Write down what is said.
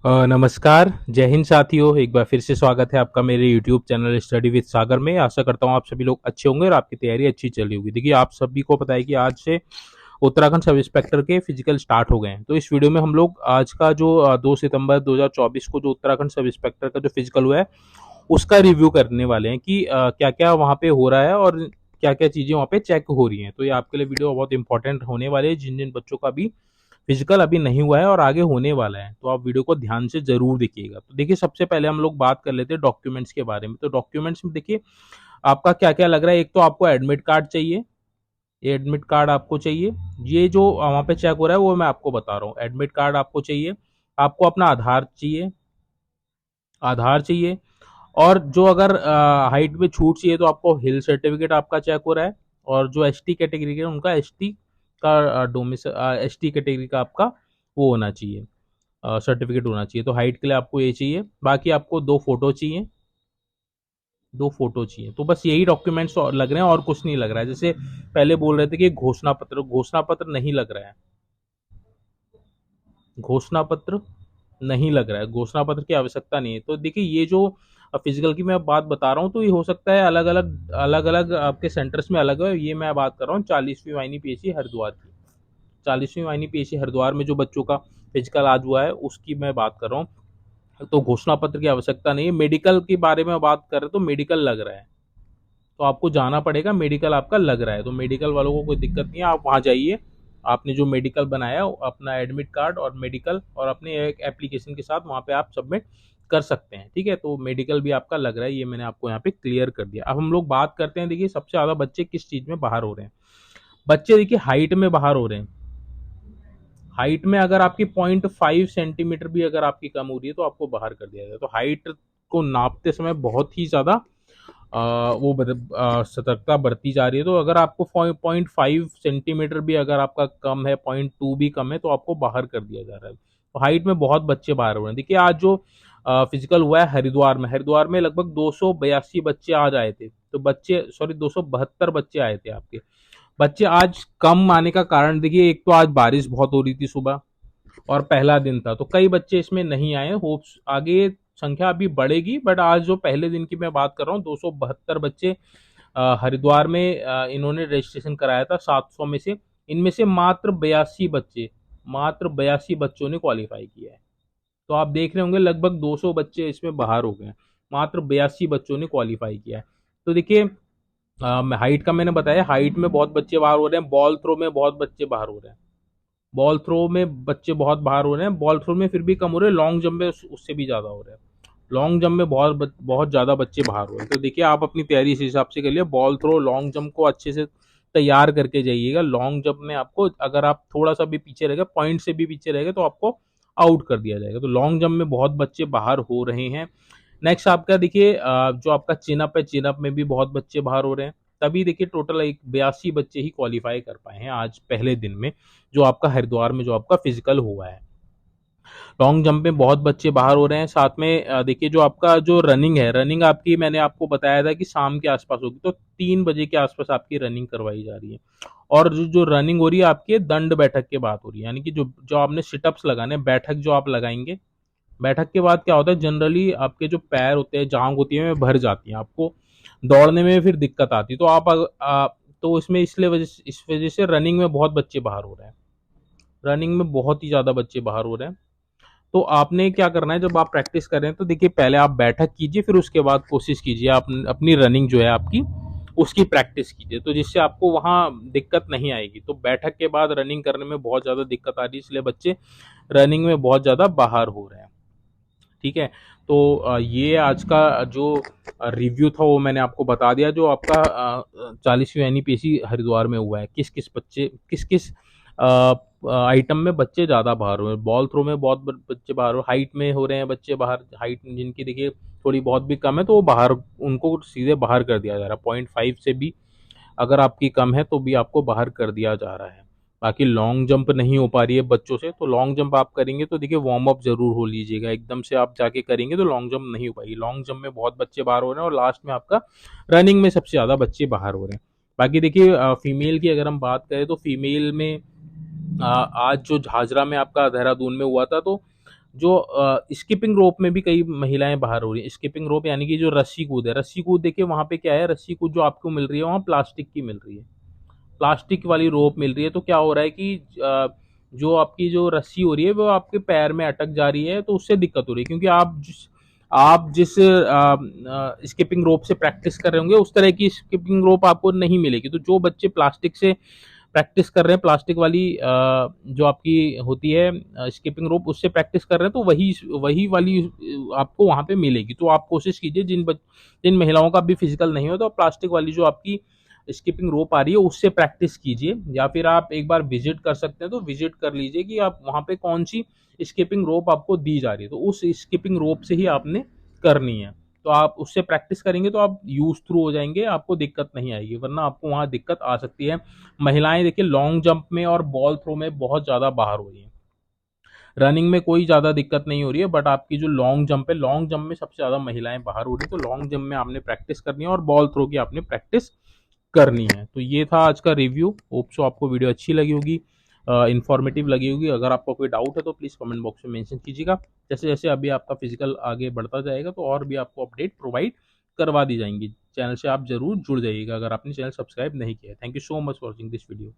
नमस्कार, जय हिंद साथियों। एक बार फिर से स्वागत है आपका मेरे यूट्यूब चैनल स्टडी विद सागर में। आशा करता हूँ आप सभी लोग अच्छे होंगे और आपकी तैयारी अच्छी चली होगी। देखिए, आप सभी को पता है कि आज से उत्तराखंड सब इंस्पेक्टर के फिजिकल स्टार्ट हो गए हैं। तो इस वीडियो में हम लोग आज का जो 2 सितंबर 2024 को जो उत्तराखंड सब इंस्पेक्टर का जो फिजिकल हुआ है, उसका रिव्यू करने वाले हैं कि क्या-क्या वहाँ पे हो रहा है और क्या-क्या चीज़ें वहाँ पे चेक हो रही हैं। तो ये आपके लिए वीडियो बहुत इंपॉर्टेंट होने वाले हैं, जिन-जिन बच्चों का भी फिजिकल अभी नहीं हुआ है और आगे होने वाला है, तो आप वीडियो को ध्यान से ज़रूर देखिएगा। तो देखिए, सबसे पहले हम लोग बात कर लेते हैं डॉक्यूमेंट्स के बारे में। तो डॉक्यूमेंट्स में देखिए, आपका क्या-क्या लग रहा है। एक तो आपको एडमिट कार्ड चाहिए, ये एडमिट कार्ड आपको चाहिए। ये जो वहाँ पे चेक हो रहा है वो मैं आपको बता रहा हूँ। एडमिट कार्ड आपको चाहिए, आपको अपना आधार चाहिए और जो अगर हाइट में छूट चाहिए तो आपको हिल सर्टिफिकेट आपका चेक हो रहा है। और जो एसटी कैटेगरी के हैं उनका एसटी का एसटी कैटेगरी का आपका वो होना चाहिए, सर्टिफिकेट होना चाहिए। तो हाइट के लिए आपको ये चाहिए। बाकी आपको 2 फोटो चाहिए, 2 फोटो चाहिए। तो बस यही डॉक्यूमेंट्स लग रहे हैं और कुछ नहीं लग रहा है। जैसे पहले बोल रहे थे कि घोषणा पत्र नहीं लग रहा है। घोषणा पत्र नहीं लग रहा है, घोषणा पत्र की आवश्यकता नहीं है। तो देखिए, ये जो फिजिकल की मैं बात बता रहा हूँ तो ये हो सकता है अलग-अलग आपके सेंटर्स में अलग है। ये मैं बात कर रहा हूँ 40वीं वाहिनी पीएसी हरिद्वार की। 40वीं वाहिनी पीएसी हरिद्वार में जो बच्चों का फिजिकल आज हुआ है उसकी मैं बात कर रहा हूँ। तो घोषणा पत्र की आवश्यकता नहीं है। मेडिकल के बारे में बात कर रहे तो मेडिकल लग रहा है, तो आपको जाना पड़ेगा। मेडिकल आपका लग रहा है तो मेडिकल वालों को कोई दिक्कत नहीं है, आप वहाँ जाइए। आपने जो मेडिकल बनाया अपना एडमिट कार्ड और मेडिकल और अपने एक एप्लीकेशन के साथ वहाँ पे आप सबमिट कर सकते हैं। ठीक है, तो मेडिकल भी आपका लग रहा है, ये मैंने आपको यहाँ पे क्लियर कर दिया। अब हम लोग बात करते हैं। देखिए, सबसे ज़्यादा बच्चे किस चीज़ में बाहर हो रहे हैं। बच्चे देखिए हाइट में बाहर हो रहे हैं। हाइट में अगर आपकी 0.5 सेंटीमीटर भी अगर आपकी कम हो रही है तो आपको बाहर कर दिया जाए। तो हाइट को नापते समय बहुत ही ज़्यादा सतर्कता बरती जा रही है। तो अगर आपको 0.5 सेंटीमीटर भी अगर आपका कम है, 0.2 भी कम है, तो आपको बाहर कर दिया जा रहा है। तो हाइट में बहुत बच्चे बाहर हो रहे हैं। देखिए, आज जो फिजिकल हुआ है हरिद्वार में लगभग 282 बच्चे आज आए थे। तो बच्चे, सॉरी, 272 बच्चे आए थे आपके। बच्चे आज कम आने का कारण देखिए, एक तो आज बारिश बहुत हो रही थी सुबह और पहला दिन था, तो कई बच्चे इसमें नहीं आए। होप्स आगे संख्या अभी बढ़ेगी, बट आज जो पहले दिन की मैं बात कर रहा हूँ, 272 बच्चे हरिद्वार में इन्होंने रजिस्ट्रेशन कराया था 700 में से। इनमें से मात्र 82 बच्चों ने क्वालिफाई किया है। तो आप देख रहे होंगे लगभग 200 बच्चे इसमें बाहर हो गए हैं। मात्र 82 बच्चों ने क्वालिफाई किया है। तो देखिए, हाइट का मैंने बताया, हाइट में बहुत बच्चे बाहर हो रहे हैं। बॉल थ्रो में बहुत बच्चे बाहर हो रहे हैं। बॉल थ्रो में बच्चे बहुत बाहर हो रहे हैं। बॉल थ्रो में फिर भी कम हो रहे हैं, लॉन्ग जंप में उससे भी ज़्यादा हो रहे हैं। लॉन्ग जंप में बहुत ज़्यादा बच्चे बाहर हो रहे हैं। तो देखिए, आप अपनी तैयारी इस हिसाब से करिए। बॉल थ्रो, लॉन्ग जंप को अच्छे से तैयार करके जाइएगा। लॉन्ग जंप में आपको अगर आप थोड़ा सा भी पीछे रहेगा, पॉइंट से भी पीछे रहेगा, तो आपको आउट कर दिया जाएगा। तो लॉन्ग जंप में बहुत बच्चे बाहर हो रहे हैं। नेक्स्ट आपका देखिए, जो आपका चिनअप है, चिनअप में भी बहुत बच्चे बाहर हो रहे हैं। तभी देखिए, टोटल एक 82 बच्चे ही क्वालिफाई कर पाए हैं आज पहले दिन में, जो आपका हरिद्वार में जो आपका फिजिकल हुआ है। लॉन्ग जंप में बहुत बच्चे बाहर हो रहे हैं। साथ में देखिए, जो आपका जो रनिंग है, रनिंग आपकी मैंने आपको बताया था कि शाम के आसपास होगी, तो 3 बजे के आसपास आपकी रनिंग करवाई जा रही है। और जो रनिंग हो रही है आपकी, दंड बैठक के बाद हो रही है। यानी कि जो जो आपने सिटअप्स लगाने, बैठक जो आप लगाएंगे, बैठक के बाद क्या होता है, जनरली आपके जो पैर होते हैं, जांघ होती है, वे भर जाती हैं, आपको दौड़ने में फिर दिक्कत आती है। तो तो इसमें इस वजह से रनिंग में बहुत बच्चे बाहर हो रहे हैं। रनिंग में बहुत ही ज़्यादा बच्चे बाहर हो रहे हैं। तो आपने क्या करना है, जब आप प्रैक्टिस कर रहे हैं तो देखिए, पहले आप बैठक कीजिए, फिर उसके बाद कोशिश कीजिए आप अपनी रनिंग जो है आपकी, उसकी प्रैक्टिस कीजिए, तो जिससे आपको वहाँ दिक्कत नहीं आएगी। तो बैठक के बाद रनिंग करने में बहुत ज़्यादा दिक्कत आ रही है, इसलिए बच्चे रनिंग में बहुत ज़्यादा बाहर हो रहे हैं। ठीक है, तो ये आज का जो रिव्यू था वो मैंने आपको बता दिया, जो आपका 40वीं एनईपीसी हरिद्वार में हुआ है। किस किस आइटम में बच्चे ज़्यादा बाहर हुए हैं। बॉल थ्रो में बहुत बच्चे बाहर हो, हाइट में हो रहे हैं बच्चे बाहर। हाइट जिनकी देखिए थोड़ी बहुत भी कम है तो वो बाहर, उनको सीधे बाहर कर दिया जा रहा है। 0.5 से भी अगर आपकी कम है तो भी आपको बाहर कर दिया जा रहा है। बाकी लॉन्ग जंप नहीं हो पा रही है बच्चों से, तो लॉन्ग जंप आप करेंगे तो देखिए वार्म अप ज़रूर हो लीजिएगा। एकदम से आप जाके करेंगे तो लॉन्ग जंप नहीं हो पाएगी। लॉन्ग जंप में बहुत बच्चे बाहर हो रहे हैं और लास्ट में आपका रनिंग में सबसे ज़्यादा बच्चे बाहर हो रहे हैं। बाकी देखिए, फीमेल की अगर हम बात करें तो फीमेल में आज जो झाझरा में आपका देहरादून में हुआ था, तो जो स्किपिंग रोप में भी कई महिलाएं बाहर हो रही हैं। स्किपिंग रोप यानी कि जो रस्सी कूद है, रस्सी कूद देखिए वहाँ पे क्या है, रस्सी कूद जो आपको मिल रही है वहाँ प्लास्टिक की मिल रही है, प्लास्टिक वाली रोप मिल रही है। तो क्या हो रहा है कि जो आपकी जो रस्सी हो रही है वो आपके पैर में अटक जा रही है, तो उससे दिक्कत हो रही है, क्योंकि आप जिस स्किपिंग रोप से प्रैक्टिस कर रहे होंगे उस तरह की स्किपिंग रोप आपको नहीं मिलेगी। तो जो बच्चे प्लास्टिक से प्रैक्टिस कर रहे हैं, प्लास्टिक वाली जो आपकी होती है स्किपिंग रोप, उससे प्रैक्टिस कर रहे हैं, तो वही वही वाली आपको वहां पे मिलेगी। तो आप कोशिश कीजिए, जिन महिलाओं का भी फिजिकल नहीं हो तो प्लास्टिक वाली जो आपकी स्किपिंग रोप आ रही है उससे प्रैक्टिस कीजिए, या फिर आप एक बार विजिट कर सकते हैं तो विजिट कर लीजिए कि आप वहां पे कौन सी स्किपिंग रोप आपको दी जा रही है, तो उस स्किपिंग रोप से ही आपने करनी है। तो आप उससे प्रैक्टिस करेंगे तो आप यूज थ्रू हो जाएंगे, आपको दिक्कत नहीं आएगी, वरना आपको वहां दिक्कत आ सकती है। महिलाएं देखिए लॉन्ग जंप में और बॉल थ्रो में बहुत ज्यादा बाहर हो रही है, रनिंग में कोई ज्यादा दिक्कत नहीं हो रही है, बट आपकी जो लॉन्ग जंप है, लॉन्ग जंप में सबसे ज्यादा महिलाएं बाहर हो रही है। तो लॉन्ग जंप में आपने प्रैक्टिस करनी है और बॉल थ्रो की आपने प्रैक्टिस करनी है। तो ये था आज का रिव्यू, होप सो आपको वीडियो अच्छी लगी होगी, इन्फॉर्मेटिव लगी होगी। अगर आपको कोई डाउट है तो प्लीज़ कमेंट बॉक्स में मेंशन कीजिएगा। जैसे जैसे अभी आपका फिजिकल आगे बढ़ता जाएगा तो और भी आपको अपडेट प्रोवाइड करवा दी जाएंगी। चैनल से आप जरूर जुड़ जाइएगा अगर आपने चैनल सब्सक्राइब नहीं किया है। Thank you so much for watching this video.